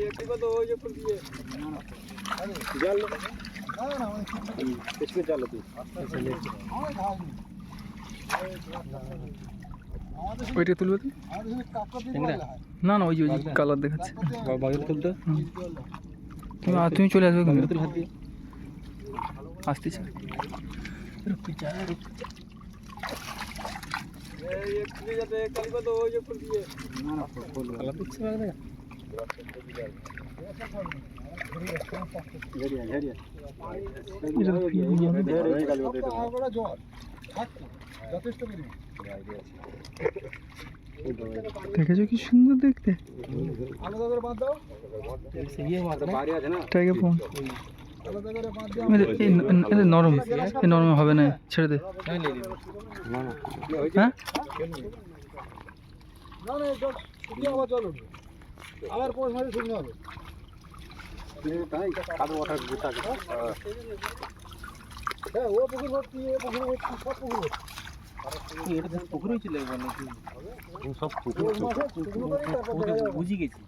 একটি কথা ওই যে দিয়ে জাল না না इसमें चालो तू ওইটা তুলবে তো? না না ওই যে কালার দেখাচ্ছে। বাগের তুলতে তুমি চলে আসবে কিন্তু তুল হাত দিয়ে আসতেছে। একটি যাতে কালি কথা ওই যে দিয়ে না না কালার দিচ্ছে বাগের দেখেছো কি সুন্দর দেখতে। টাইগার পন নরম নরম হবে না, ছেড়ে দে। হ্যাঁ আবার পোষ মারি শুনতে হবে হ্যাঁ ও পুকুর ভর্তি এ পুকুর ভর্তি সব পুকুর ভর্তি এটা পুকুর হয়েছিল নাকি সব পুকুর বুঝি গেছি